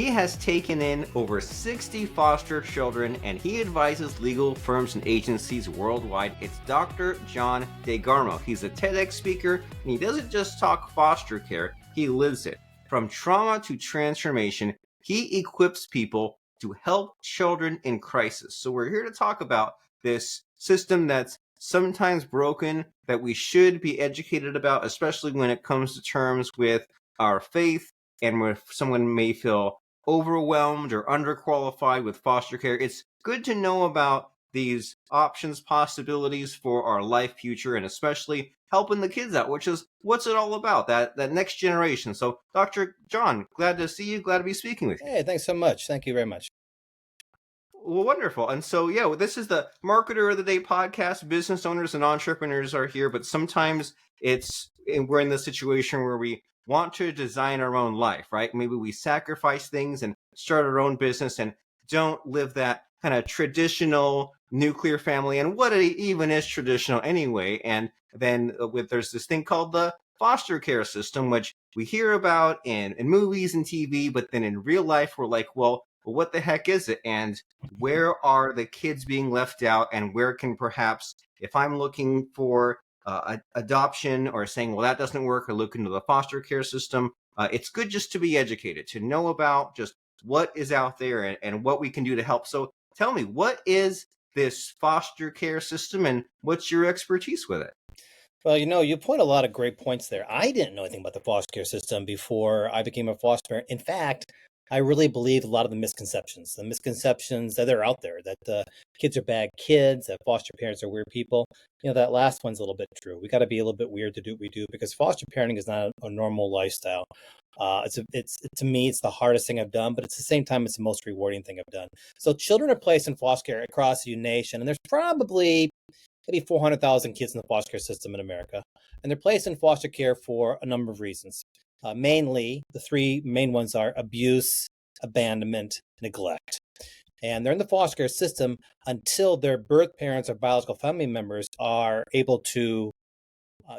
He has taken in over 60 foster children and he advises legal firms and agencies worldwide. It's Dr. John DeGarmo. He's a TEDx speaker and he doesn't just talk foster care, he lives it. From trauma to transformation, he equips people to help children in crisis. So we're here to talk about this system that's sometimes broken, that we should be educated about, especially when it comes to terms with our faith and where someone may feel overwhelmed or underqualified with foster care. It's good to know about these options, possibilities for our life future, and especially helping the kids out, which is what's it all about, that next generation. So, Dr. John, glad to see you, glad to be speaking with you. Hey, thanks so much. Thank you very much. Well, wonderful. And so, yeah, this is the Marketer of the Day podcast. Business owners and entrepreneurs are here, but sometimes we're in the situation where we want to design our own life, right? Maybe we sacrifice things and start our own business and don't live that kind of traditional nuclear family and what it even is traditional anyway. And then there's this thing called the foster care system, which we hear about in movies and TV, but then in real life, we're like, well, what the heck is it? And where are the kids being left out? And where can perhaps, if I'm looking for adoption or saying, well, that doesn't work, or look into the foster care system, it's good just to be educated, to know about just what is out there and what we can do to help. So tell me, what is this foster care system and what's your expertise with it? Well, you point a lot of great points there. I didn't know anything about the foster care system before I became a foster parent. In fact, I really believe a lot of the misconceptions that are out there, that kids are bad kids, that foster parents are weird people. That last one's a little bit true. We got to be a little bit weird to do what we do because foster parenting is not a normal lifestyle. To me, it's the hardest thing I've done, but at the same time, it's the most rewarding thing I've done. So children are placed in foster care across the nation, and there's probably maybe 400,000 kids in the foster care system in America. And they're placed in foster care for a number of reasons. Mainly, the three main ones are abuse, abandonment, neglect. And they're in the foster care system until their birth parents or biological family members are able to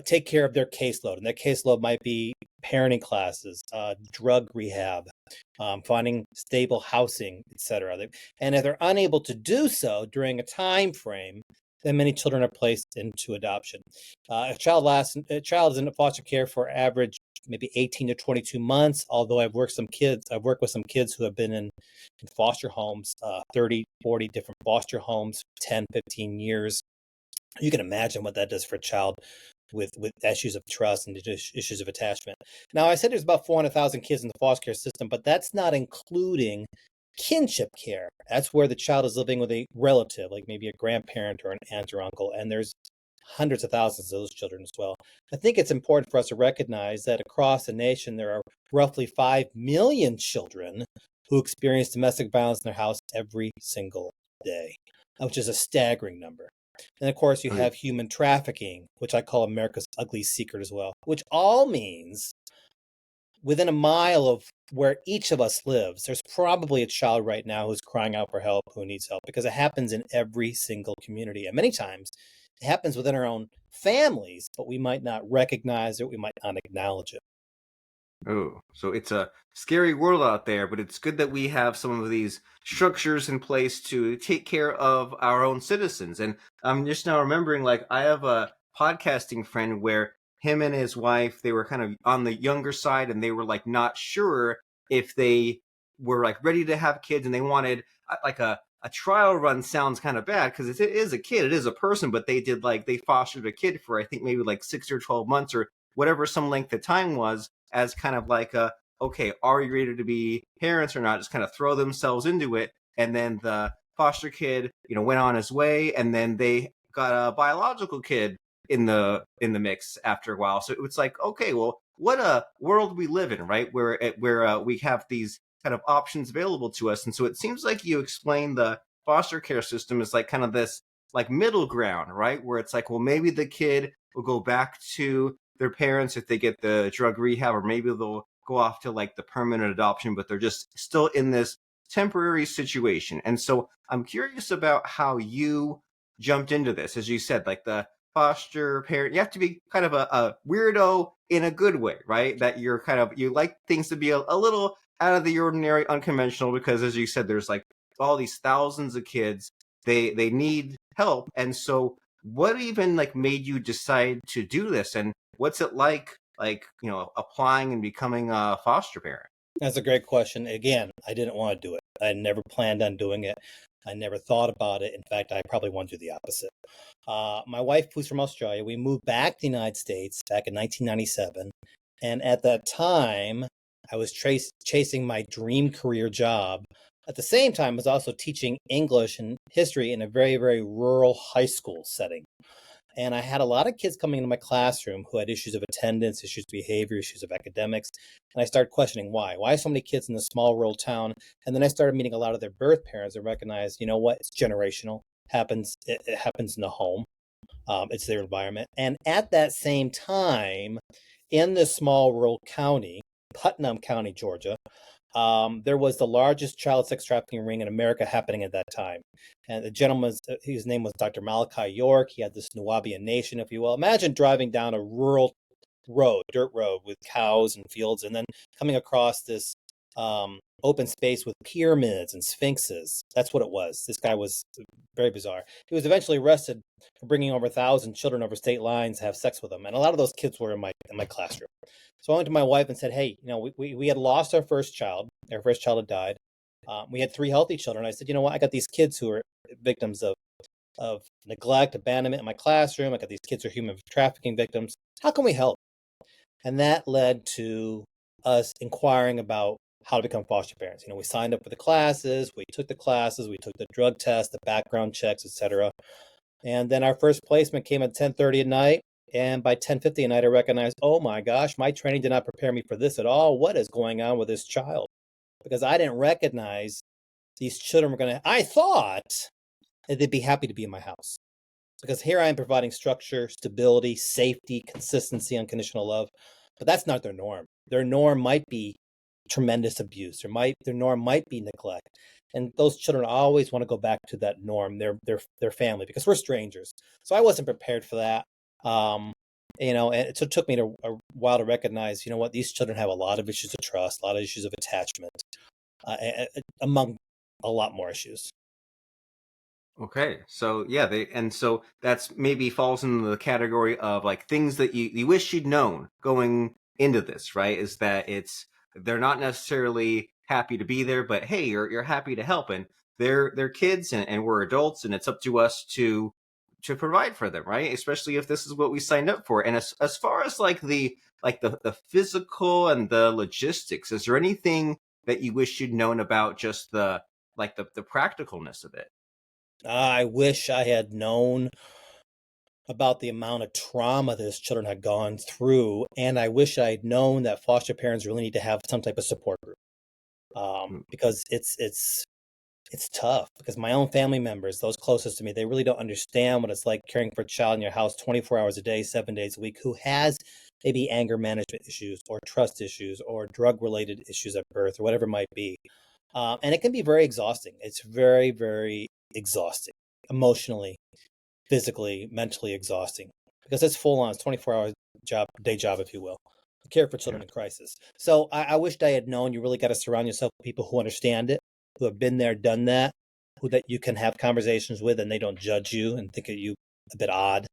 take care of their caseload. And that caseload might be parenting classes, drug rehab, finding stable housing, etc. And if they're unable to do so during a time frame, then many children are placed into adoption. A child is in foster care for average maybe 18 to 22 months, although I've worked with some kids who have been in foster homes, 30, 40 different foster homes, 10, 15 years. You can imagine what that does for a child with issues of trust and issues of attachment. Now, I said there's about 400,000 kids in the foster care system, but that's not including kinship care. That's where the child is living with a relative, like maybe a grandparent or an aunt or uncle, and there's hundreds of thousands of those children as well. I think it's important for us to recognize that across the nation, there are roughly 5 million children who experience domestic violence in their house every single day, which is a staggering number. And of course, you have human trafficking, which I call America's ugly secret as well, which all means within a mile of where each of us lives, there's probably a child right now who's crying out for help, who needs help, because it happens in every single community. And many times it happens within our own families, but we might not recognize it. We might not acknowledge it. Oh, so it's a scary world out there, but it's good that we have some of these structures in place to take care of our own citizens. And I'm just now remembering, like, I have a podcasting friend where him and his wife, they were kind of on the younger side and they were like not sure if they were like ready to have kids, and they wanted like a trial run. Sounds kind of bad because it is a kid, it is a person, but they fostered a kid for I think maybe like 6 or 12 months or whatever some length of time was, as kind of like okay, are you ready to be parents or not? Just kind of throw themselves into it. And then the foster kid, went on his way, and then they got a biological kid in the mix after a while. So it's like, okay, well, what a world we live in, right? Where we have these kind of options available to us. And so it seems like you explained the foster care system is like kind of this like middle ground, right? Where it's like, well, maybe the kid will go back to their parents if they get the drug rehab, or maybe they'll go off to like the permanent adoption, but they're just still in this temporary situation. And so I'm curious about how you jumped into this. As you said, like the foster parent, you have to be kind of a weirdo in a good way, right? That you like things to be a little out of the ordinary, unconventional, because as you said, there's like all these thousands of kids. They need help. And so what even like made you decide to do this? And what's it like, applying and becoming a foster parent? That's a great question. Again, I didn't want to do it. I never planned on doing it. I never thought about it. In fact, I probably want to do the opposite. My wife, who's from Australia, we moved back to the United States back in 1997. And at that time, I was chasing my dream career job. At the same time, I was also teaching English and history in a very, very rural high school setting. And I had a lot of kids coming into my classroom who had issues of attendance, issues of behavior, issues of academics. And I started questioning why. Why so many kids in this small rural town? And then I started meeting a lot of their birth parents and recognized, you know what, it's generational. It happens in the home. It's their environment. And at that same time, in this small rural county, Putnam County, Georgia, there was the largest child sex trafficking ring in America happening at that time. And the gentleman, his name was Dr. Malachi York. He had this Nubian nation, if you will. Imagine driving down a rural road, dirt road with cows and fields, and then coming across this open space with pyramids and sphinxes. That's what it was. This guy was very bizarre. He was eventually arrested for bringing over 1,000 children over state lines to have sex with them, and a lot of those kids were in my classroom. So I went to my wife and said, "Hey, we had lost our first child. Our first child had died. We had 3 healthy children. I said, you know what? I got these kids who are victims of neglect, abandonment in my classroom. I got these kids who are human trafficking victims. How can we help?" And that led to us inquiring about how to become foster parents. We signed up for the classes, we took the drug test, the background checks, etc. And then our first placement came at 10:30 at night. And by 10:50 at night, I recognized, oh my gosh, my training did not prepare me for this at all. What is going on with this child? Because I didn't recognize these children were going to, I thought that they'd be happy to be in my house. Because here I am providing structure, stability, safety, consistency, unconditional love. But that's not their norm. Their norm might be tremendous abuse. Their norm might be neglect. And those children always want to go back to that norm, their family, because we're strangers. So I wasn't prepared for that. And it took me a while to recognize, you know what, these children have a lot of issues of trust, a lot of issues of attachment, among a lot more issues. Okay, so yeah, so that's maybe falls into the category of like things that you wish you'd known going into this, right? Is that they're not necessarily happy to be there, but hey, you're happy to help, and they're kids, and we're adults, and it's up to us to provide for them, right? Especially if this is what we signed up for. And as far as the physical and the logistics, is there anything that you wish you'd known about just the practicalness of it? I wish I had known about the amount of trauma those children had gone through, and I wish I had known that foster parents really need to have some type of support group, Mm. because it's tough. Because my own family members, those closest to me, they really don't understand what it's like caring for a child in your house 24 hours a day, 7 days a week, who has maybe anger management issues or trust issues or drug related issues at birth or whatever it might be. And it can be very exhausting. It's very, very exhausting, emotionally, physically, mentally exhausting, because it's full on. It's 24 hour day job, if you will. Care for Yeah. children in crisis. So I wished I had known. You really got to surround yourself with people who understand it, who have been there, done that, who that you can have conversations with, and they don't judge you and think of you a bit odd.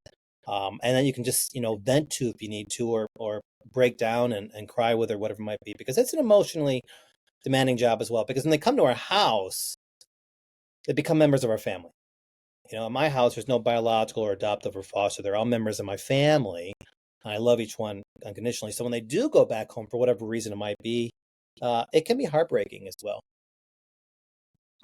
And then you can just vent to if you need to, or break down and cry with, or whatever it might be, because it's an emotionally demanding job as well. Because when they come to our house, they become members of our family. In my house, there's no biological or adoptive or foster. They're all members of my family. I love each one unconditionally. So when they do go back home for whatever reason it might be, it can be heartbreaking as well.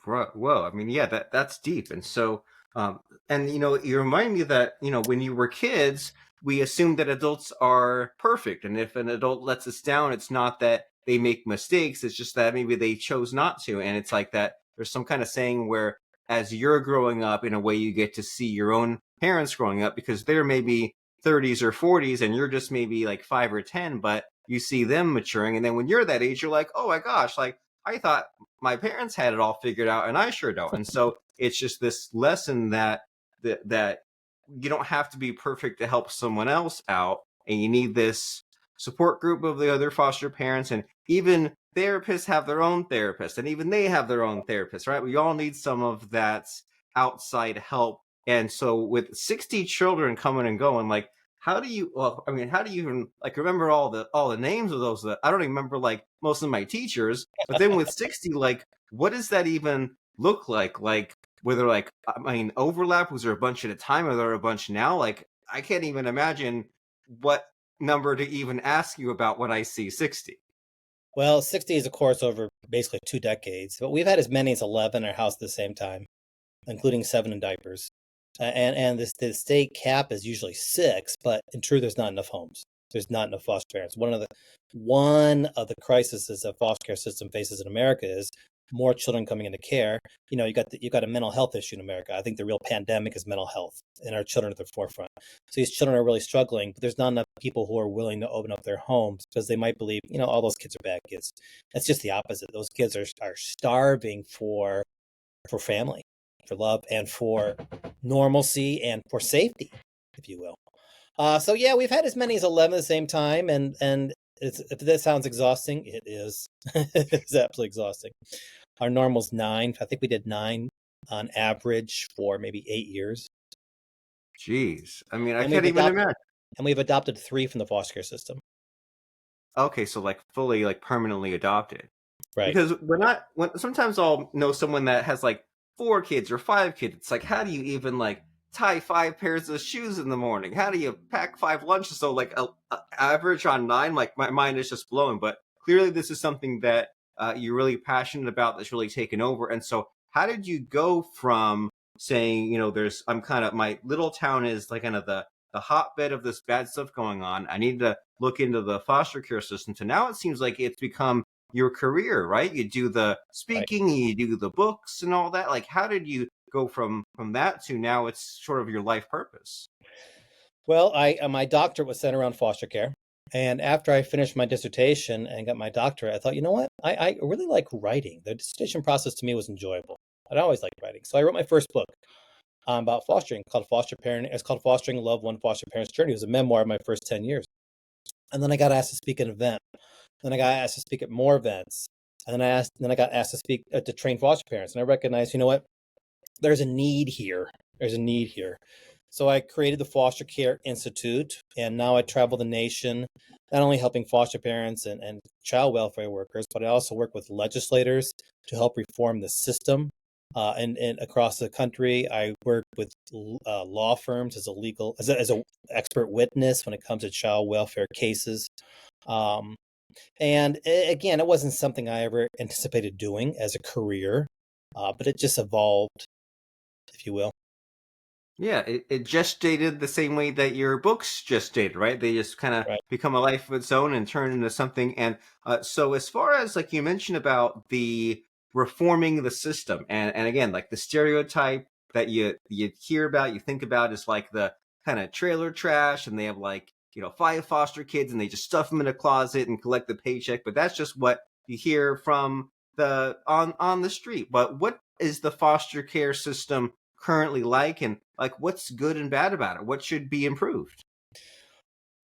Right. Well, I mean, yeah, that's deep. And so, and you remind me that, when you were kids, we assumed that adults are perfect. And if an adult lets us down, it's not that they make mistakes, it's just that maybe they chose not to. And it's like that there's some kind of saying where as you're growing up, in a way, you get to see your own parents growing up because they're maybe 30s or 40s and you're just maybe like 5 or 10, but you see them maturing. And then when you're that age, you're like, oh my gosh, like I thought my parents had it all figured out and I sure don't. And so it's just this lesson that you don't have to be perfect to help someone else out, and you need this support group of the other foster parents. And even therapists have their own therapist, and even they have their own therapist, right? We all need some of that outside help. And so with 60 children coming and going, like how do you well, I mean, how do you even like remember all the names of those that I don't even remember like most of my teachers, but then with 60, like what does that even look like? Like were there like I mean overlap? Was there a bunch at a time? Are there a bunch now? Like I can't even imagine what number to even ask you about when I see 60. Well, 60 is, of course, over basically 2 decades, but we've had as many as 11 in our house at the same time, including 7 in diapers. And the state cap is usually 6, but in truth, there's not enough homes. There's not enough foster parents. One of the crises the foster care system faces in America is more children coming into care. You got a mental health issue in America. I think the real pandemic is mental health, and our children at the forefront. So these children are really struggling, but there's not enough people who are willing to open up their homes because they might believe, all those kids are bad kids. That's just the opposite. Those kids are starving for family, for love, and for normalcy and for safety, if you will. So yeah, we've had as many as 11 at the same time, and if that sounds exhausting, it is. It's absolutely exhausting. Our normal's 9. I think we did 9 on average for maybe 8 years, Jeez. I mean, I and can't even imagine. we've adopted 3 from the foster care system. Okay, so like fully like permanently adopted. Right. Because when sometimes I'll know someone that has like 4 kids or 5 kids. It's like how do you even like tie 5 pairs of shoes in the morning? How do you pack 5 lunches? So like a average on 9, like my mind is just blown. But clearly this is something that you're really passionate about that's really taken over. And so how did you go from saying, there's I'm kind of my little town is like kind of the hotbed of this bad stuff going on. I need to look into the foster care system. So now it seems like it's become your career, right? You do the Right. speaking, you do the books and all that. Like how did you go from that to now it's sort of your life purpose? Well, my doctorate was centered around foster care. And after I finished my dissertation and got my doctorate, I thought, you know what? I really like writing. The dissertation process to me was enjoyable. I'd always liked writing. So I wrote my first book about fostering called Foster Parent. It's called Fostering Love One Foster Parent's Journey. It was a memoir of my first 10 years. And then I got asked to speak at an event. Then I got asked to speak at more events. And then I got asked to speak to train foster parents. And I recognized, you know what? There's a need here. There's a need here. So I created the Foster Care Institute, and now I travel the nation, not only helping foster parents and child welfare workers, but I also work with legislators to help reform the system. And across the country, I work with law firms as a expert witness when it comes to child welfare cases. Um, and again, it wasn't something I ever anticipated doing as a career, but it just evolved, if you will. Yeah, it gestated the same way that your books gestated, right? They just kind of Right. become a life of its own and turn into something. And so, as far as like you mentioned about the reforming the system, and again, like the stereotype that you hear about, you think about is like the kind of trailer trash, and they have like 5 foster kids, and they just stuff them in a closet and collect the paycheck. But that's just what you hear from the on the street. But what is the foster care system currently like, and like what's good and bad about it? What should be improved?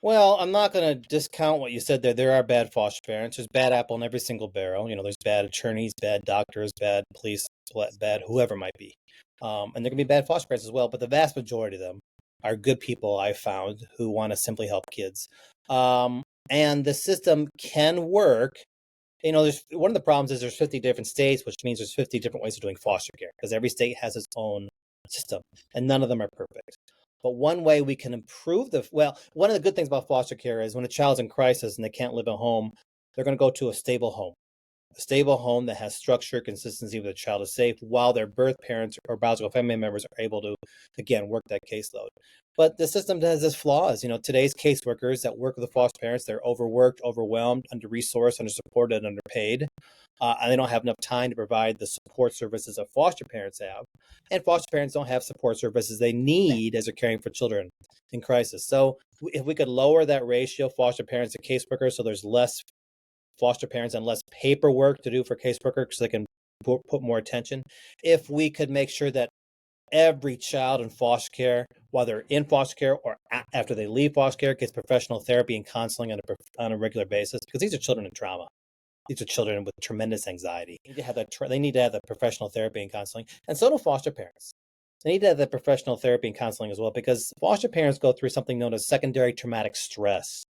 Well, I'm not going to discount what you said there. There are bad foster parents. There's bad apple in every single barrel. There's bad attorneys, bad doctors, bad police, bad whoever it might be. And there can be bad foster parents as well, but the vast majority of them are good people I've found who want to simply help kids. And the system can work. There's one of the problems is there's 50 different states, which means there's 50 different ways of doing foster care because every state has its own system, and none of them are perfect. But one way we can improve one of the good things about foster care is when a child's in crisis and they can't live at home, they're going to go to a stable home that has structure, consistency, where the child is safe, while their birth parents or biological family members are able to, again, work that caseload. But the system has its flaws. Today's caseworkers that work with the foster parents, they're overworked, overwhelmed, under-resourced, under-supported, and underpaid. And they don't have enough time to provide the support services that foster parents have. And foster parents don't have support services they need as they're caring for children in crisis. So if we could lower that ratio, foster parents to caseworkers, so there's less foster parents and less paperwork to do for caseworkers because they can put more attention. If we could make sure that every child in foster care, whether in foster care or after they leave foster care, gets professional therapy and counseling on a regular basis, because these are children in trauma. these are children with tremendous anxiety. They need to have they need to have the professional therapy and counseling, and so do foster parents. They need to have the professional therapy and counseling as well, because foster parents go through something known as secondary traumatic stress,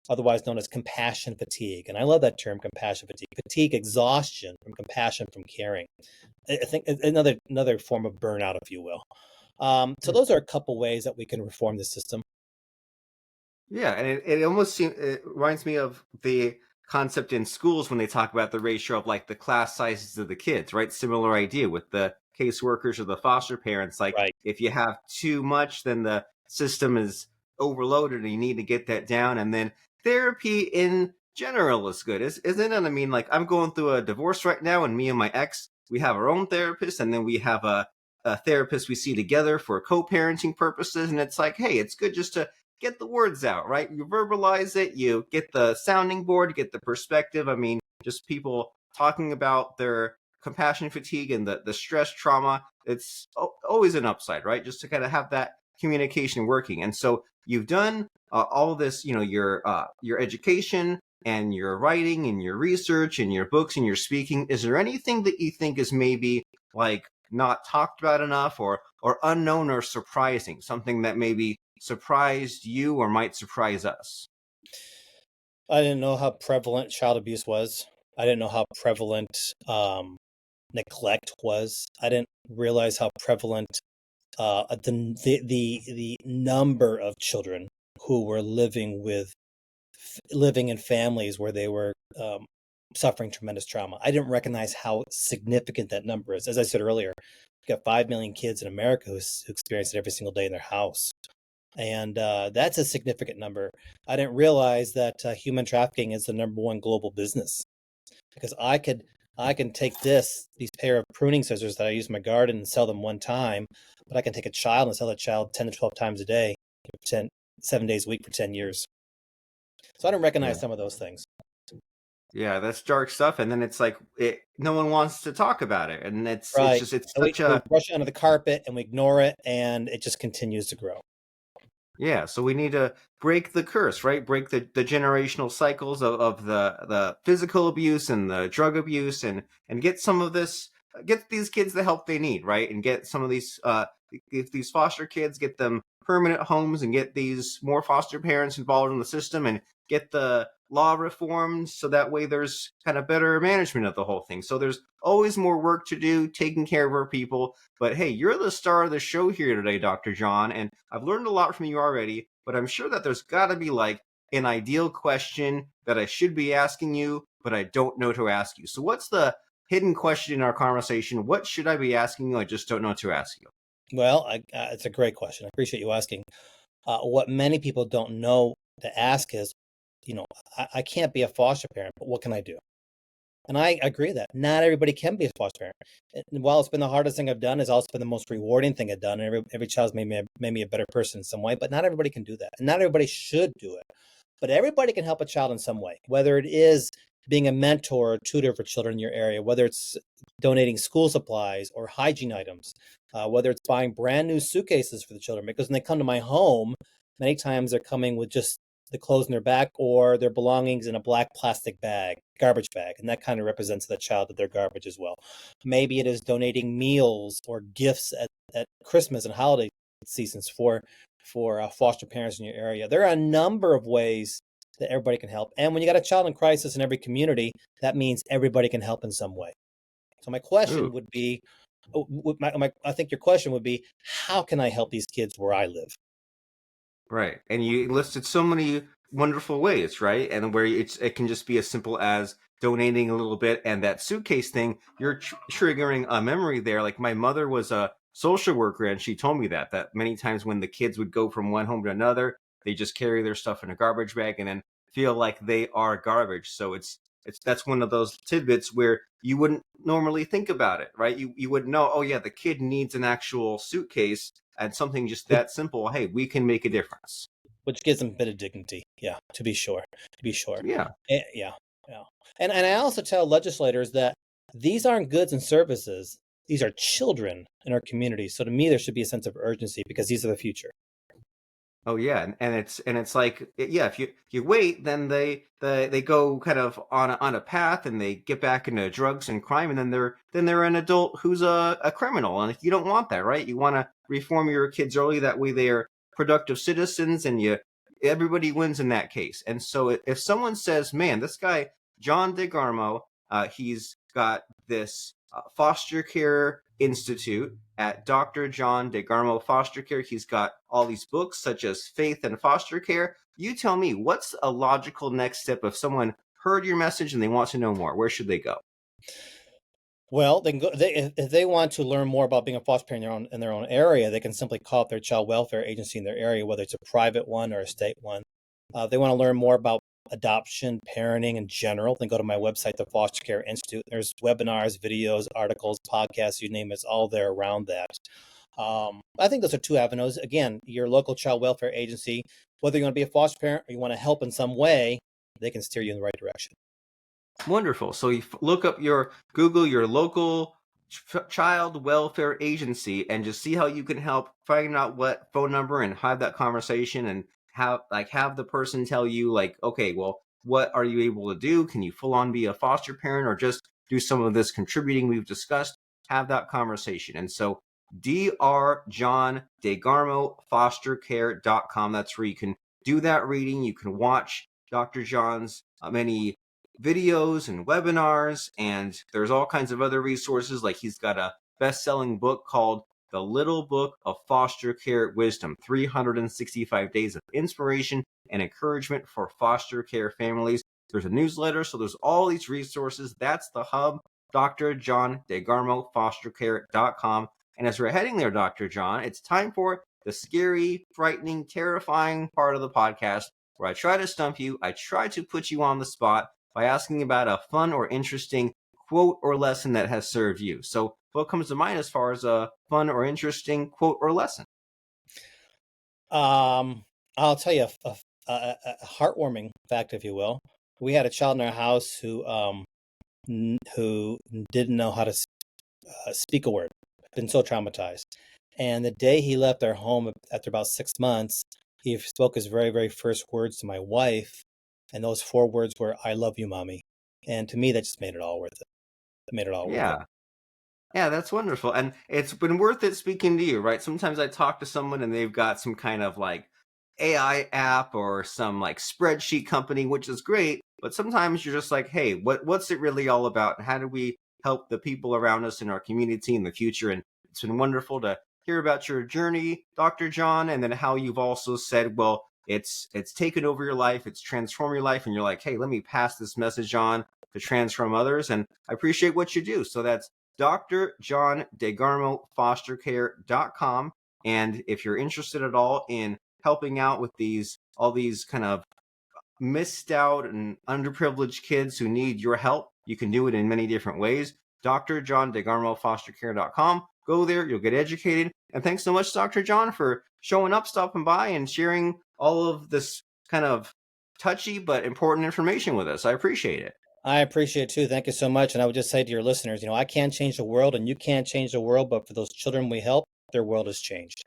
otherwise known as compassion fatigue. And I love that term, compassion fatigue. Fatigue, exhaustion from compassion from caring. I think another form of burnout, if you will. So those are a couple ways that we can reform the system. Yeah, and it almost seems it reminds me of the concept in schools when they talk about the ratio of like the class sizes of the kids, right? Similar idea with the caseworkers or the foster parents. Like Right. if you have too much, then the system is overloaded and you need to get that down. And then therapy in general is good, isn't it? I mean, like I'm going through a divorce right now, and me and my ex, we have our own therapist, and then we have a therapist we see together for co-parenting purposes. And it's like, hey, it's good just to get the words out, right? You verbalize it, you get the sounding board, you get the perspective. I mean, just people talking about their compassion fatigue and the stress trauma, it's always an upside, right? Just to kind of have that communication working. And so you've done all this, your education and your writing and your research and your books and your speaking. Is there anything that you think is maybe like not talked about enough, or unknown or surprising, something that maybe surprised you or might surprise us? I didn't know how prevalent child abuse was. I didn't know how prevalent neglect was. I didn't realize how prevalent the number of children who were living in families where they were suffering tremendous trauma. I didn't recognize how significant that number is. As I said earlier, we've got 5 million kids in America who experience it every single day in their house. And that's a significant number. I didn't realize that human trafficking is the number one global business, because I can take these pair of pruning scissors that I use in my garden and sell them one time, but I can take a child and sell that child 10 to 12 times a day, 7 days a week for 10 years. So I don't Yeah. recognize some of those things. Yeah, that's dark stuff. And then it's like no one wants to talk about it. And it's Right. just it's And such we a brush it under the carpet and we ignore it, and it just continues to grow. Yeah, so we need to break the curse, right? Break the generational cycles of the physical abuse and the drug abuse, and get some of this, get these kids the help they need, right? And get some of these if these foster kids, get them permanent homes, and get these more foster parents involved in the system, and get the law reformed so that way there's kind of better management of the whole thing. So there's always more work to do taking care of our people. But hey, you're the star of the show here today, Dr. John, and I've learned a lot from you already, but I'm sure that there's got to be like an ideal question that I should be asking you, but I don't know to ask you. So what's the hidden question in our conversation? What should I be asking you? I just don't know to ask you. Well, it's a great question. I appreciate you asking. What many people don't know to ask is, I can't be a foster parent, but what can I do? And I agree that not everybody can be a foster parent. And while it's been the hardest thing I've done, it's also been the most rewarding thing I've done. And every child's made me a better person in some way, but not everybody can do that. And not everybody should do it. But everybody can help a child in some way, whether it is being a mentor or tutor for children in your area, whether it's donating school supplies or hygiene items, whether it's buying brand new suitcases for the children. Because when they come to my home, many times they're coming with just the clothes in their back or their belongings in a black plastic bag, garbage bag, and that kind of represents the child that they're garbage as well. Maybe it is donating meals or gifts at Christmas and holiday seasons for foster parents in your area. There are a number of ways that everybody can help. And when you got a child in crisis in every community, that means everybody can help in some way. So my question Ooh. would be, I think your question would be, how can I help these kids where I live? Right. And you listed so many wonderful ways, right? And where it can just be as simple as donating a little bit. And that suitcase thing, you're triggering a memory there. Like my mother was a social worker, and she told me that many times when the kids would go from one home to another, they just carry their stuff in a garbage bag and then feel like they are garbage. So it's that's one of those tidbits where you wouldn't normally think about it, right? You wouldn't know, oh yeah, the kid needs an actual suitcase, and something just Which, that simple, hey, we can make a difference. which gives them a bit of dignity. Yeah, to be sure. To be sure. Yeah. Yeah, yeah. And I also tell legislators that these aren't goods and services. These are children in our community. So to me, there should be a sense of urgency because these are the future. Oh yeah, and it's like yeah, if you wait, then they go kind of on a path and they get back into drugs and crime, and then they're an adult who's a criminal, and if you don't want that, right? You want to reform your kids early, that way they are productive citizens, and you everybody wins in that case. And so if someone says, "Man, this guy John DeGarmo, he's got this foster care institute at Dr. John DeGarmo Foster Care. He's got all these books such as Faith and Foster Care." You tell me, what's a logical next step if someone heard your message and they want to know more? Where should they go? Well, they can go. If they want to learn more about being a foster parent in their own area, they can simply call up their child welfare agency in their area, whether it's a private one or a state one. If they want to learn more about adoption, parenting in general, then go to my website, the Foster Care Institute. There's webinars, videos, articles, podcasts, you name it, it's all there around that. I think those are two avenues. Again, your local child welfare agency, whether you want to be a foster parent or you want to help in some way, they can steer you in the right direction. Wonderful. So you look up Google your local child welfare agency and just see how you can help, find out what phone number and have that conversation, and have the person tell you like, okay, well, what are you able to do? Can you full on be a foster parent or just do some of this contributing we've discussed? Have that conversation. And so Dr. John DeGarmo fostercare.com. That's where you can do that reading. You can watch Dr. John's many videos and webinars, and there's all kinds of other resources. Like he's got a best-selling book called The Little Book of Foster Care Wisdom, 365 Days of Inspiration and Encouragement for Foster Care Families. There's a newsletter, so there's all these resources. That's the hub, Dr. John DeGarmo fostercare.com. And as we're heading there, Dr. John, it's time for the scary, frightening, terrifying part of the podcast where I try to stump you. I try to put you on the spot by asking about a fun or interesting quote or lesson that has served you. So, what comes to mind as far as a fun or interesting quote or lesson? I'll tell you a heartwarming fact, if you will. We had a child in our house who didn't know how to speak a word, been so traumatized. And the day he left our home after about 6 months, he spoke his very, very first words to my wife. And those 4 words were, "I love you, mommy." And to me, that just made it all worth it. It made it all worth it. Yeah. Yeah, that's wonderful. And it's been worth it speaking to you, right? Sometimes I talk to someone and they've got some kind of like AI app or some like spreadsheet company, which is great. But sometimes you're just like, hey, what's it really all about? And how do we help the people around us in our community in the future? And it's been wonderful to hear about your journey, Dr. John, and then how you've also said, well, it's taken over your life, it's transformed your life, and you're like, hey, let me pass this message on to transform others. And I appreciate what you do. So that's Dr. John DeGarmo fostercare.com. And if you're interested at all in helping out with all these kind of missed out and underprivileged kids who need your help, you can do it in many different ways. Dr. John DeGarmo fostercare.com. Go there, you'll get educated. And thanks so much, Dr. John, for showing up, stopping by, and sharing all of this kind of touchy but important information with us. I appreciate it. I appreciate it too. Thank you so much. And I would just say to your listeners, I can't change the world and you can't change the world, but for those children we help, their world has changed.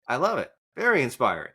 I love it. Very inspiring.